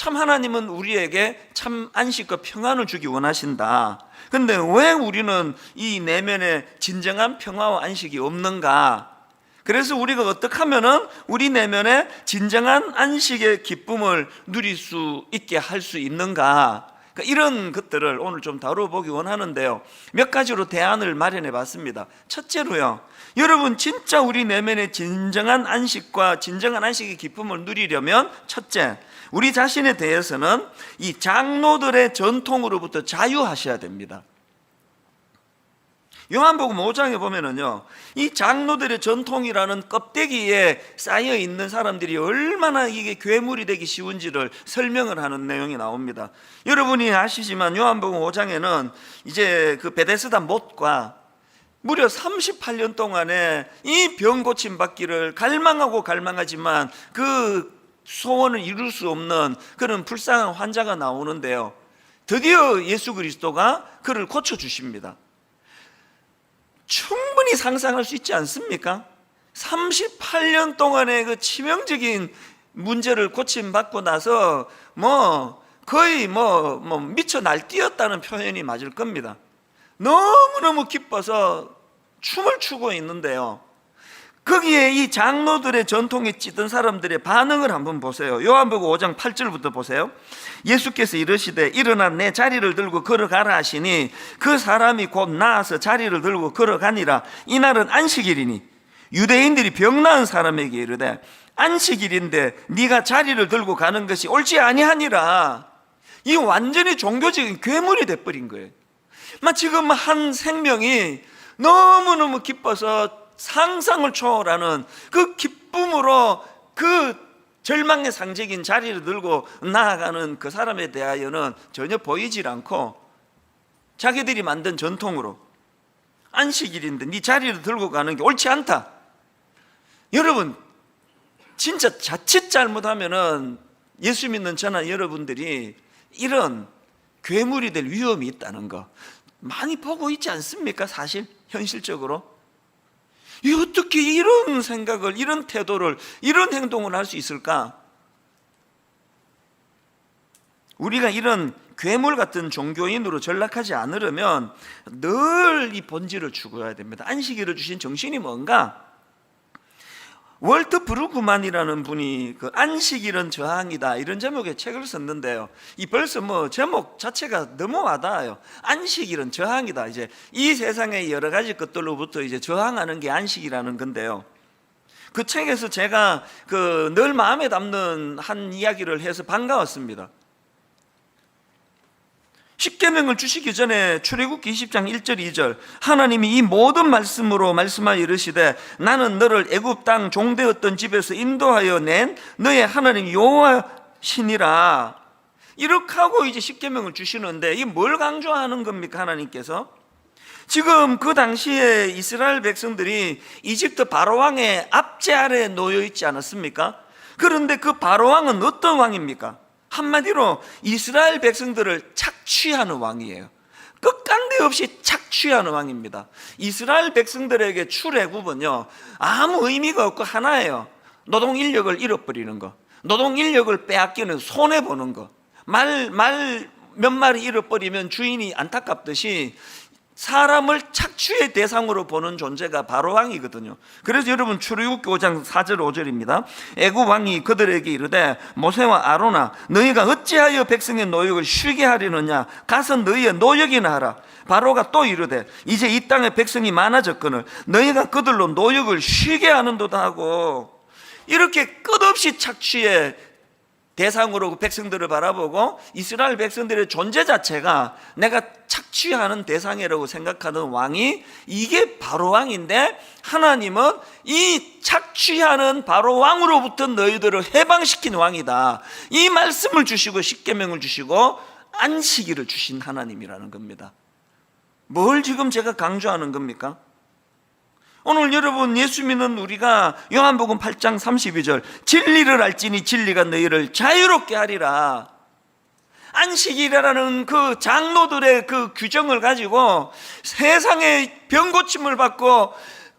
참 하나님은 우리에게 참 안식과 평안을 주기 원하신다. 근데 왜 우리는 이 내면에 진정한 평화와 안식이 없는가? 그래서 우리가 어떻게 하면은 우리 내면에 진정한 안식의 기쁨을 누릴 수 있게 할 수 있는가? 그러니까 이런 것들을 오늘 좀 다뤄보기 원하는데요, 몇 가지로 대안을 마련해 봤습니다. 첫째로요, 여러분 진짜 우리 내면의 진정한 안식과 진정한 안식의 기쁨을 누리려면, 첫째, 우리 자신에 대해서는 이 장로들의 전통으로부터 자유하셔야 됩니다. 요한복음 5장에 보면은요, 이 장로들의 전통이라는 껍데기에 쌓여 있는 사람들이 얼마나 이게 괴물이 되기 쉬운지를 설명을 하는 내용이 나옵니다. 여러분이 아시지만 요한복음 5장에는 이제 그 베데스다 못과 무려 38년 동안에 이 병 고침 받기를 갈망하고 갈망하지만 그 소원을 이룰 수 없는 그런 불쌍한 환자가 나오는데요, 드디어 예수 그리스도가 그를 고쳐주십니다. 충분히 상상할 수 있지 않습니까? 38년 동안의 그 치명적인 문제를 고침받고 나서 거의 미쳐 날뛰었다는 표현이 맞을 겁니다. 너무너무 기뻐서 춤을 추고 있는데요, 거기에 이 장로들의 전통에 찌든 사람들의 반응을 한번 보세요. 요한복음 5장 8절부터 보세요. 예수께서 이르시되 일어나 내 자리를 들고 걸어가라 하시니 그 사람이 곧 나아서 자리를 들고 걸어가니라. 이날은 안식일이니 유대인들이 병 나은 사람에게 이르되 안식일인데 네가 자리를 들고 가는 것이 옳지 아니하니라. 이 완전히 종교적인 괴물이 돼버린 거예요. 지금 한 생명이 너무너무 기뻐서 상상을 초월하는 그 기쁨으로 그 절망의 상징인 자리를 들고 나아가는 그 사람에 대하여는 전혀 보이질 않고, 자기들이 만든 전통으로 안식일인데 네 자리를 들고 가는 게 옳지 않다. 여러분 진짜 자칫 잘못하면은 예수 믿는 저나 여러분들이 이런 괴물이 될 위험이 있다는 거 많이 보고 있지 않습니까? 사실 현실적으로 어떻게 이런 생각을, 이런 태도를, 이런 행동을 할 수 있을까? 우리가 이런 괴물 같은 종교인으로 전락하지 않으려면 늘 이 본질을 추구해야 됩니다. 안식일을 주신 정신이 뭔가? 월트 브루그만이라는 분이 그 안식일은 저항이다 이런 제목의 책을 썼는데요, 이 벌써 제목 자체가 너무 와닿아요. 안식일은 저항이다. 이제 이 세상의 여러 가지 것들로부터 이제 저항하는 게 안식이라는 건데요, 그 책에서 제가 늘 마음에 담는 한 이야기를 해서 반가웠습니다. 십계명을 주시기 전에 출애굽기 20장 1절 2절 하나님이 이 모든 말씀으로 말씀하여 이르시되 나는 너를 애굽 땅 종되었던 집에서 인도하여 낸 너의 하나님 여호와시니라. 이렇게 하고 이제 십계명을 주시는데 이게 뭘 강조하는 겁니까? 하나님께서 지금 그 당시에 이스라엘 백성들이 이집트 바로왕의 압제 아래에 놓여 있지 않았습니까? 그런데 그 바로왕은 어떤 왕입니까? 한마디로 이스라엘 백성들을 착취하는 왕이에요. 끝간데 없이 착취하는 왕입니다. 이스라엘 백성들에게 출애굽은요 아무 의미가 없고 하나예요. 노동 인력을 잃어버리는 거, 노동 인력을 빼앗기는, 손해보는 거. 말 몇 마리 잃어버리면 주인이 안타깝듯이 사람을 착취의 대상으로 보는 존재가 바로왕이거든요. 그래서 여러분 출애굽기 5장 4절 5절입니다. 애굽 왕이 그들에게 이르되 모세와 아론아 너희가 어찌하여 백성의 노역을 쉬게 하려느냐, 가서 너희의 노역이나 하라. 바로가 또 이르되 이제 이 땅에 백성이 많아졌거늘 너희가 그들로 노역을 쉬게 하는도다 하고, 이렇게 끝없이 착취의 대상으로 백성들을 바라보고 이스라엘 백성들의 존재 자체가 내가 착취하는 대상이라고 생각하는 왕이 이게 바로왕인데, 하나님은 이 착취하는 바로왕으로부터 너희들을 해방시킨 왕이다. 이 말씀을 주시고 십계명을 주시고 안식일을 주신 하나님이라는 겁니다. 뭘 지금 제가 강조하는 겁니까? 오늘 여러분 예수 믿는 우리가 요한복음 8장 32절 진리를 알지니 진리가 너희를 자유롭게 하리라. 안식일이라는 그 장로들의 그 규정을 가지고 세상의 병고침을 받고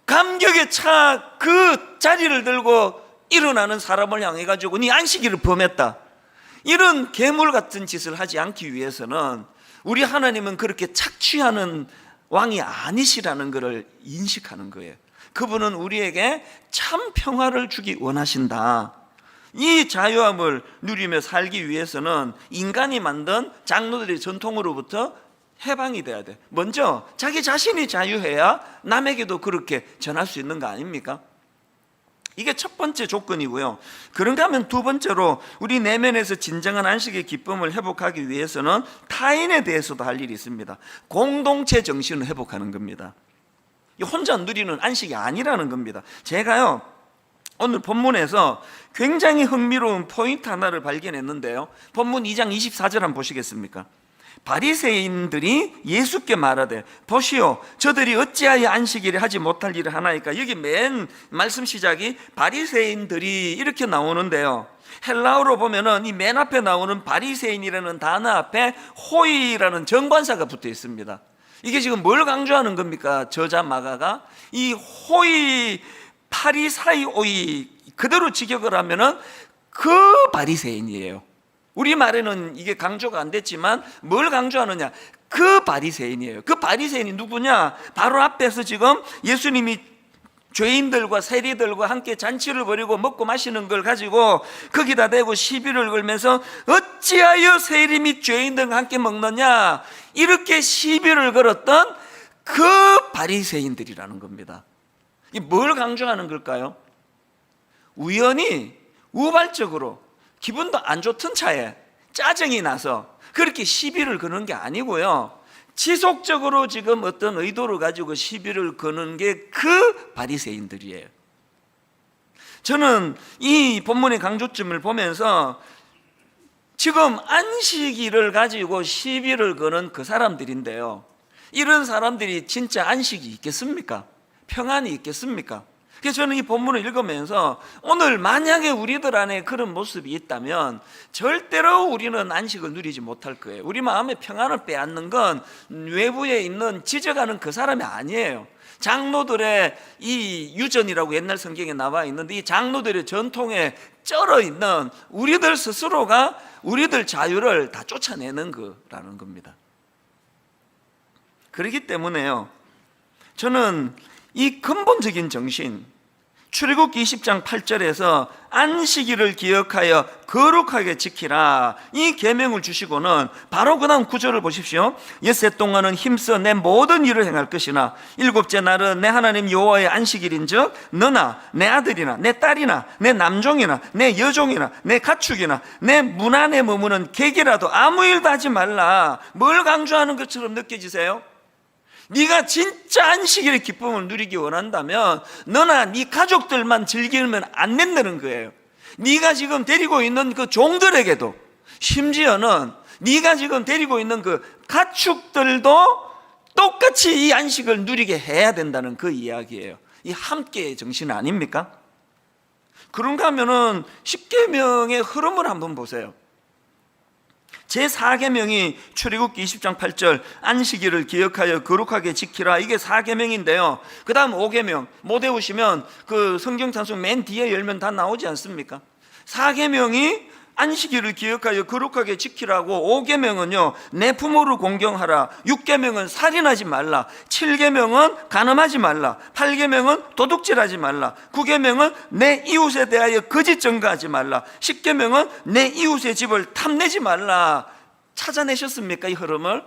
감격에 차 그 자리를 들고 일어나는 사람을 향해 가지고 네 안식일을 범했다, 이런 괴물 같은 짓을 하지 않기 위해서는 우리 하나님은 그렇게 착취하는 왕이 아니시라는 것을 인식하는 거예요. 그분은 우리에게 참 평화를 주기 원하신다. 이 자유함을 누리며 살기 위해서는 인간이 만든 장로들의 전통으로부터 해방이 돼야 돼. 먼저 자기 자신이 자유해야 남에게도 그렇게 전할 수 있는 거 아닙니까? 이게 첫 번째 조건이고요. 그런가 하면 두 번째로 우리 내면에서 진정한 안식의 기쁨을 회복하기 위해서는 타인에 대해서도 할 일이 있습니다. 공동체 정신을 회복하는 겁니다. 혼자 누리는 안식이 아니라는 겁니다. 제가요, 오늘 본문에서 굉장히 흥미로운 포인트 하나를 발견했는데요. 본문 2장 24절 한번 보시겠습니까? 바리새인들이 예수께 말하되 보시오, 저들이 어찌하여 안식일에 하지 못할 일을 하나이까? 여기 맨 말씀 시작이 바리새인들이 이렇게 나오는데요, 헬라어로 보면은 이 맨 앞에 나오는 바리새인이라는 단어 앞에 호이라는 정관사가 붙어 있습니다. 이게 지금 뭘 강조하는 겁니까? 저자 마가가 이 호이 파리사이오이 그대로 직역을 하면은 그 바리새인이에요. 우리말에는 이게 강조가 안 됐지만 뭘 강조하느냐? 그 바리새인이에요. 그 바리새인이 누구냐? 바로 앞에서 지금 예수님이 죄인들과 세리들과 함께 잔치를 벌이고 먹고 마시는 걸 가지고 거기다 대고 시비를 걸면서 어찌하여 세리 및 죄인들과 함께 먹느냐, 이렇게 시비를 걸었던 그 바리새인들이라는 겁니다. 이 뭘 강조하는 걸까요? 우연히 우발적으로 기분도 안 좋던 차에 짜증이 나서 그렇게 시비를 거는 게 아니고요, 지속적으로 지금 어떤 의도를 가지고 시비를 거는 게 그 바리새인들이에요. 저는 이 본문의 강조점을 보면서 지금 안식일을 가지고 시비를 거는 그 사람들인데요, 이런 사람들이 진짜 안식이 있겠습니까? 평안이 있겠습니까? 그래서 저는 이 본문을 읽으면서 오늘 만약에 우리들 안에 그런 모습이 있다면 절대로 우리는 안식을 누리지 못할 거예요. 우리 마음의 평안을 빼앗는 건 외부에 있는 지적하는 그 사람이 아니에요. 장로들의 이 유전이라고 옛날 성경에 나와 있는데, 이 장로들의 전통에 쩔어 있는 우리들 스스로가 우리들 자유를 다 쫓아내는 거라는 겁니다. 그렇기 때문에요, 저는 이 근본적인 정신, 출애굽기 20장 8절에서 안식일을 기억하여 거룩하게 지키라, 이 계명을 주시고는 바로 그 다음 구절을 보십시오. 엿새 동안은 힘써 내 모든 일을 행할 것이나 일곱째 날은 내 하나님 여호와의 안식일인즉 너나 내 아들이나 내 딸이나 내 남종이나 내 여종이나 내 가축이나 내 문 안에 머무는 객이라도 아무 일도 하지 말라. 뭘 강조하는 것처럼 느껴지세요? 네가 진짜 안식일의 기쁨을 누리기 원한다면 너나 네 가족들만 즐기면 안 된다는 거예요. 네가 지금 데리고 있는 그 종들에게도, 심지어는 네가 지금 데리고 있는 그 가축들도 똑같이 이 안식을 누리게 해야 된다는 그 이야기예요. 이 함께의 정신 아닙니까? 그런가 하면은 십계명의 흐름을 한번 보세요. 제4계명이 출애굽기 20장 8절 안식일을 기억하여 거룩하게 지키라, 이게 4계명인데요, 그 다음 5계명 못 외우시면 그 성경 찬송 맨 뒤에 열면 다 나오지 않습니까? 4계명이 안식일을 기억하여 거룩하게 지키라고, 5계명은요 내 부모를 공경하라, 6계명은 살인하지 말라, 7계명은 간음하지 말라, 8계명은 도둑질하지 말라, 9계명은 내 이웃에 대하여 거짓 증거하지 말라, 10계명은 내 이웃의 집을 탐내지 말라. 찾아내셨습니까, 이 흐름을?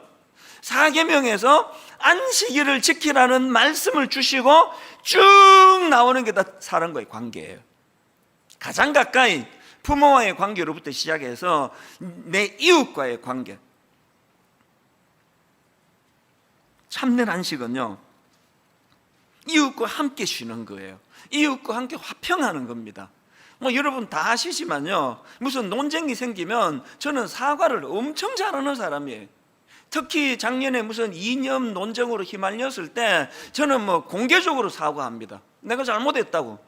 4계명에서 안식일을 지키라는 말씀을 주시고 쭉 나오는 게 다 사람과의 관계예요. 가장 가까이 부모와의 관계로부터 시작해서 내 이웃과의 관계. 참된 안식은요, 이웃과 함께 쉬는 거예요. 이웃과 함께 화평하는 겁니다. 뭐 여러분 다 아시지만요, 무슨 논쟁이 생기면 저는 사과를 엄청 잘하는 사람이에요. 특히 작년에 무슨 이념 논쟁으로 휘말렸을 때 저는 뭐 공개적으로 사과합니다. 내가 잘못했다고.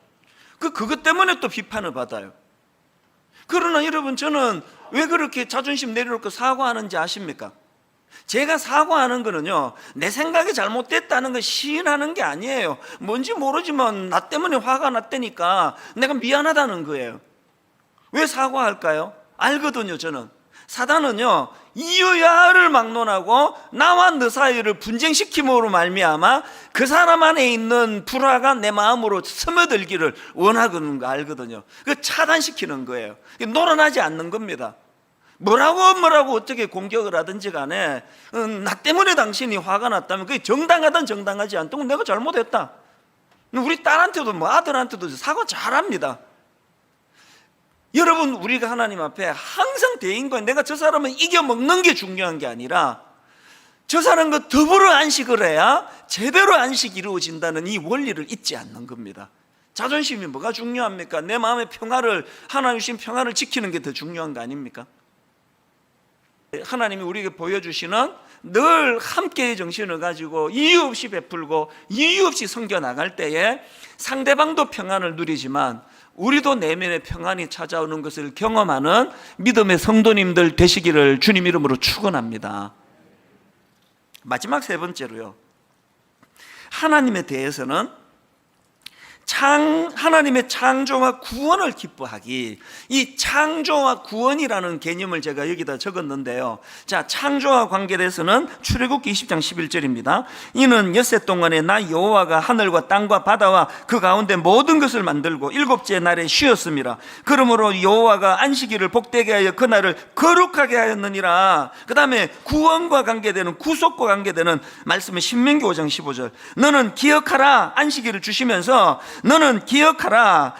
그것 때문에 또 비판을 받아요. 그러나 여러분, 저는 왜 그렇게 자존심 내려놓고 사과하는지 아십니까? 제가 사과하는 거는요, 내 생각이 잘못됐다는 걸 시인하는 게 아니에요. 뭔지 모르지만 나 때문에 화가 났다니까 내가 미안하다는 거예요. 왜 사과할까요? 알거든요. 저는 사단은요 이유야를 막론하고 나와 너 사이를 분쟁시킴으로 말미암아 그 사람 안에 있는 불화가 내 마음으로 스며들기를 원하는 거 알거든요. 그 차단시키는 거예요. 놀아나지 않는 겁니다. 뭐라고 어떻게 공격을 하든지 간에 나 때문에 당신이 화가 났다면 그게 정당하든 정당하지 않든 내가 잘못했다. 우리 딸한테도 뭐 아들한테도 사과 잘합니다. 여러분, 우리가 하나님 앞에 항상 대인관, 내가 저 사람을 이겨먹는 게 중요한 게 아니라 저 사람과 더불어 안식을 해야 제대로 안식이 이루어진다는 이 원리를 잊지 않는 겁니다. 자존심이 뭐가 중요합니까? 내 마음의 평화를, 하나님 주신 평화를 지키는 게 더 중요한 거 아닙니까? 하나님이 우리에게 보여주시는 늘 함께의 정신을 가지고 이유 없이 베풀고 이유 없이 섬겨나갈 때에 상대방도 평안을 누리지만 우리도 내면의 평안이 찾아오는 것을 경험하는 믿음의 성도님들 되시기를 주님 이름으로 축원합니다. 마지막 세 번째로요, 하나님에 대해서는 하나님의 창조와 구원을 기뻐하기. 이 창조와 구원이라는 개념을 제가 여기다 적었는데요. 자, 창조와 관계돼서는 출애굽기 20장 11절입니다. 이는 엿새 동안에 나 여호와가 하늘과 땅과 바다와 그 가운데 모든 것을 만들고 일곱째 날에 쉬었습니다. 그러므로 여호와가 안식일을 복되게 하여 그날을 거룩하게 하였느니라. 그 다음에 구원과 관계되는, 구속과 관계되는 말씀은 신명기 5장 15절. 너는 기억하라. 안식일을 주시면서 너는 기억하라.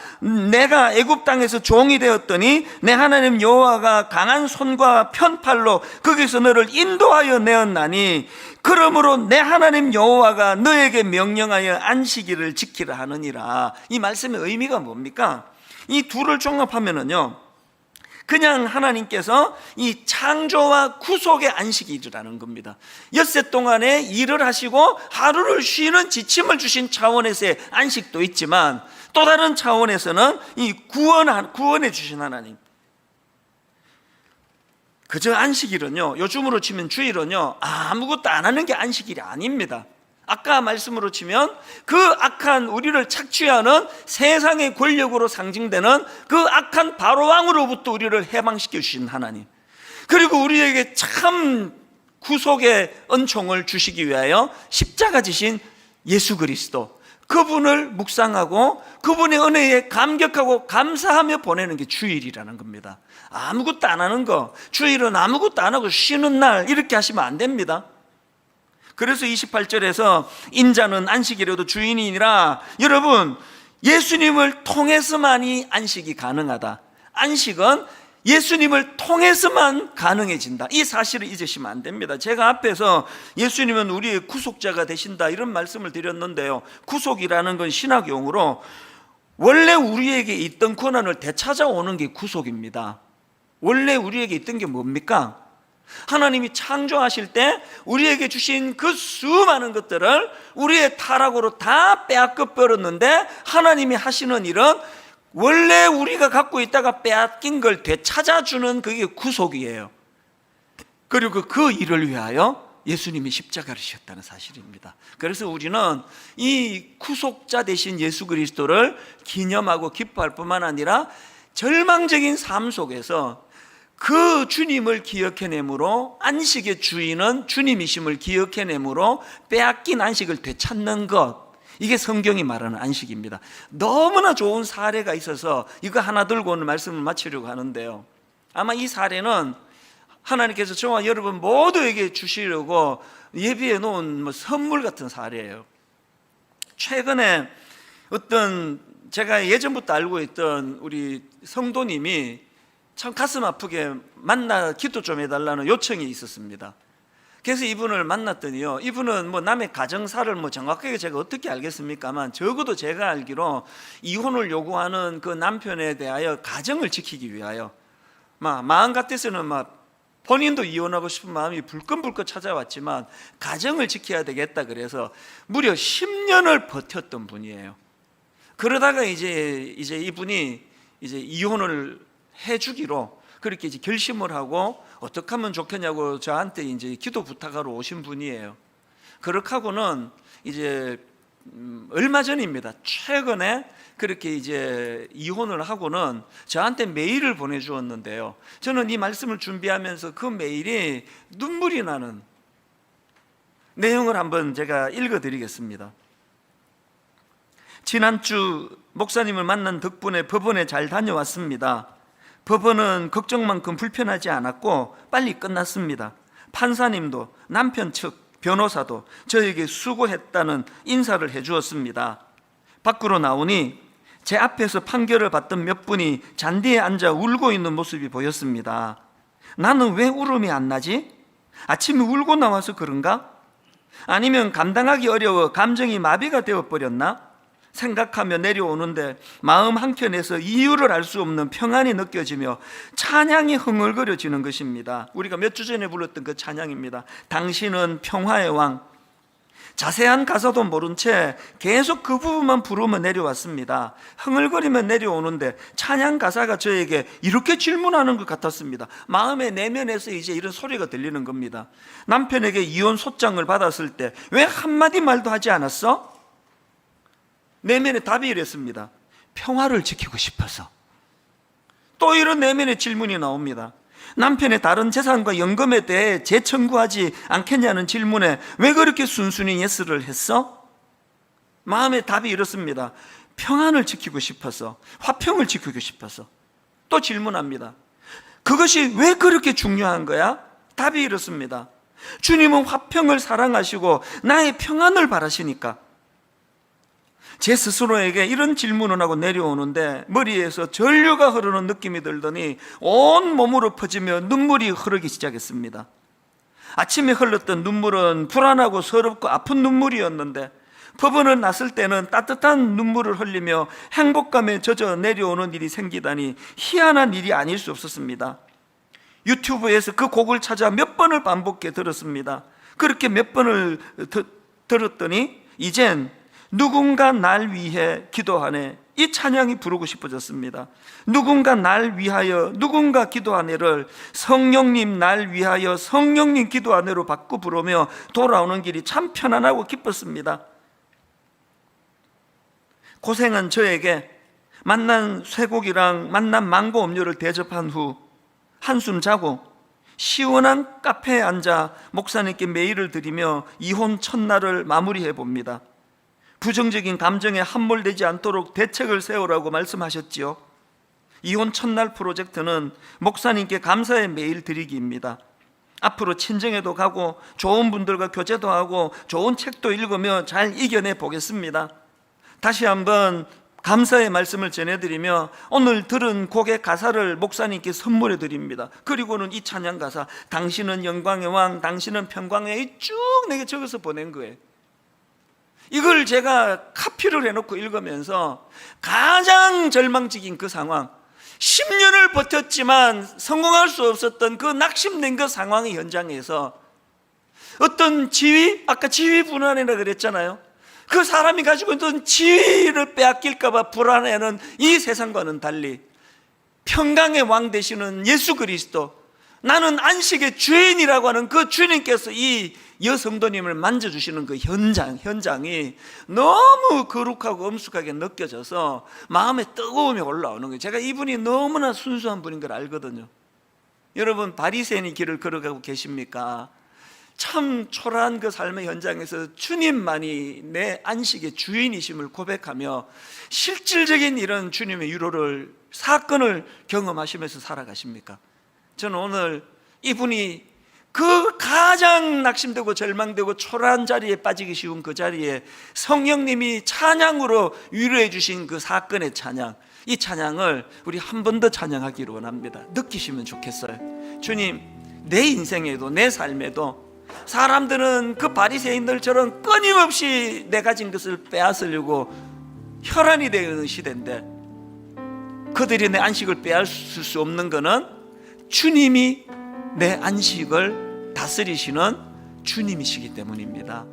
내가 애굽 땅에서 종이 되었더니 내 하나님 여호와가 강한 손과 편팔로 거기서 너를 인도하여 내었나니 그러므로 내 하나님 여호와가 너에게 명령하여 안식일을 지키라 하느니라. 이 말씀의 의미가 뭡니까? 이 둘을 종합하면은요, 그냥 하나님께서 이 창조와 구속의 안식일이라는 겁니다. 엿새 동안에 일을 하시고 하루를 쉬는 지침을 주신 차원에서의 안식도 있지만 또 다른 차원에서는 이 구원해 주신 하나님, 그저 안식일은요, 요즘으로 치면 주일은요, 아무것도 안 하는 게 안식일이 아닙니다. 아까 말씀으로 치면 그 악한 우리를 착취하는 세상의 권력으로 상징되는 그 악한 바로왕으로부터 우리를 해방시켜 주신 하나님, 그리고 우리에게 참 구속의 은총을 주시기 위하여 십자가 지신 예수 그리스도, 그분을 묵상하고 그분의 은혜에 감격하고 감사하며 보내는 게 주일이라는 겁니다. 아무것도 안 하는 거, 주일은 아무것도 안 하고 쉬는 날, 이렇게 하시면 안 됩니다. 그래서 28절에서 인자는 안식일에도 주인이니라. 여러분, 예수님을 통해서만이 안식이 가능하다. 안식은 예수님을 통해서만 가능해진다. 이 사실을 잊으시면 안 됩니다. 제가 앞에서 예수님은 우리의 구속자가 되신다 이런 말씀을 드렸는데요, 구속이라는 건 신학 용어로 원래 우리에게 있던 권한을 되찾아오는 게 구속입니다. 원래 우리에게 있던 게 뭡니까? 하나님이 창조하실 때 우리에게 주신 그 수많은 것들을 우리의 타락으로 다 빼앗겨 버렸는데, 하나님이 하시는 일은 원래 우리가 갖고 있다가 빼앗긴 걸 되찾아주는 그게 구속이에요. 그리고 그 일을 위하여 예수님이 십자가를 지셨다는 사실입니다. 그래서 우리는 이 구속자 되신 예수 그리스도를 기념하고 기뻐할 뿐만 아니라 절망적인 삶 속에서 그 주님을 기억해내므로, 안식의 주인은 주님이심을 기억해내므로 빼앗긴 안식을 되찾는 것, 이게 성경이 말하는 안식입니다. 너무나 좋은 사례가 있어서 이거 하나 들고 오늘 말씀을 마치려고 하는데요, 아마 이 사례는 하나님께서 저와 여러분 모두에게 주시려고 예비해 놓은 선물 같은 사례예요. 최근에 어떤 제가 예전부터 알고 있던 우리 성도님이 참 가슴 아프게 기도 좀 해달라는 요청이 있었습니다. 그래서 이분을 만났더니요, 이분은 남의 가정사를 정확하게 제가 어떻게 알겠습니까만, 적어도 제가 알기로 이혼을 요구하는 그 남편에 대하여 가정을 지키기 위하여 마음 같아서는 본인도 이혼하고 싶은 마음이 불끈불끈 찾아왔지만 가정을 지켜야 되겠다 그래서 무려 10년을 버텼던 분이에요. 그러다가 이제 이분이 이혼을 해주기로 그렇게 결심을 하고 어떻게 하면 좋겠냐고 저한테 기도 부탁하러 오신 분이에요. 그렇게 하고는 얼마 전입니다. 최근에 그렇게 이제 이혼을 하고는 저한테 메일을 보내주었는데요, 저는 이 말씀을 준비하면서 그 메일이 눈물이 나는 내용을 한번 제가 읽어드리겠습니다. 지난주 목사님을 만난 덕분에 법원에 잘 다녀왔습니다. 법원은 걱정만큼 불편하지 않았고 빨리 끝났습니다. 판사님도 남편 측 변호사도 저에게 수고했다는 인사를 해주었습니다. 밖으로 나오니 제 앞에서 판결을 받던 몇 분이 잔디에 앉아 울고 있는 모습이 보였습니다. 나는 왜 울음이 안 나지? 아침에 울고 나와서 그런가? 아니면 감당하기 어려워 감정이 마비가 되어버렸나? 생각하며 내려오는데 마음 한켠에서 이유를 알 수 없는 평안이 느껴지며 찬양이 흥얼거려지는 것입니다. 우리가 몇 주 전에 불렀던 그 찬양입니다. 당신은 평화의 왕. 자세한 가사도 모른 채 계속 그 부분만 부르며 내려왔습니다. 흥얼거리며 내려오는데 찬양 가사가 저에게 이렇게 질문하는 것 같았습니다. 마음의 내면에서 이제 이런 소리가 들리는 겁니다. 남편에게 이혼 소장을 받았을 때 왜 한마디 말도 하지 않았어? 내면의 답이 이랬습니다. 평화를 지키고 싶어서. 또 이런 내면의 질문이 나옵니다. 남편의 다른 재산과 연금에 대해 재청구하지 않겠냐는 질문에 왜 그렇게 순순히 예스를 했어? 마음의 답이 이렇습니다. 평안을 지키고 싶어서, 화평을 지키고 싶어서. 또 질문합니다. 그것이 왜 그렇게 중요한 거야? 답이 이렇습니다. 주님은 화평을 사랑하시고 나의 평안을 바라시니까. 제 스스로에게 이런 질문을 하고 내려오는데 머리에서 전류가 흐르는 느낌이 들더니 온 몸으로 퍼지며 눈물이 흐르기 시작했습니다. 아침에 흘렀던 눈물은 불안하고 서럽고 아픈 눈물이었는데 법원을 났을 때는 따뜻한 눈물을 흘리며 행복감에 젖어 내려오는 일이 생기다니 희한한 일이 아닐 수 없었습니다. 유튜브에서 그 곡을 찾아 몇 번을 반복해 들었습니다. 그렇게 몇 번을 들었더니 이젠 누군가 날 위해 기도하네, 이 찬양이 부르고 싶어졌습니다. 누군가 날 위하여 누군가 기도하네를 성령님 날 위하여 성령님 기도하네로 바꿔 부르며 돌아오는 길이 참 편안하고 기뻤습니다. 고생한 저에게 만난 쇠고기랑 만난 망고 음료를 대접한 후 한숨 자고 시원한 카페에 앉아 목사님께 메일을 드리며 이혼 첫날을 마무리해 봅니다. 부정적인 감정에 함몰되지 않도록 대책을 세우라고 말씀하셨지요. 이혼 첫날 프로젝트는 목사님께 감사의 메일 드리기입니다. 앞으로 친정에도 가고 좋은 분들과 교제도 하고 좋은 책도 읽으며 잘 이겨내 보겠습니다. 다시 한번 감사의 말씀을 전해드리며 오늘 들은 곡의 가사를 목사님께 선물해 드립니다. 그리고는 이 찬양 가사, 당신은 영광의 왕, 당신은 평강의, 쭉 내게 적어서 보낸 거예요. 이걸 제가 카피를 해놓고 읽으면서 가장 절망적인 그 상황, 10년을 버텼지만 성공할 수 없었던 그 낙심된 그 상황의 현장에서 어떤 지위, 아까 지위 불안이라 그랬잖아요. 그 사람이 가지고 있던 지위를 빼앗길까 봐 불안해하는 이 세상과는 달리 평강의 왕 되시는 예수 그리스도, 나는 안식의 주인이라고 하는 그 주님께서 이 여성도님을 만져주시는 그 현장이 너무 거룩하고 엄숙하게 느껴져서 마음에 뜨거움이 올라오는 거예요. 제가 이분이 너무나 순수한 분인 걸 알거든요. 여러분, 바리새인이 길을 걸어가고 계십니까? 참 초라한 그 삶의 현장에서 주님만이 내 안식의 주인이심을 고백하며 실질적인 이런 주님의 위로를, 사건을 경험하시면서 살아가십니까? 저는 오늘 이분이 그 가장 낙심되고 절망되고 초라한 자리에 빠지기 쉬운 그 자리에 성령님이 찬양으로 위로해 주신 그 사건의 찬양, 이 찬양을 우리 한 번 더 찬양하기를 원합니다. 느끼시면 좋겠어요. 주님, 내 인생에도 내 삶에도 사람들은 그 바리새인들처럼 끊임없이 내 가진 것을 빼앗으려고 혈안이 되는 시대인데 그들이 내 안식을 빼앗을 수 없는 것은 주님이 내 안식을 다스리시는 주님이시기 때문입니다.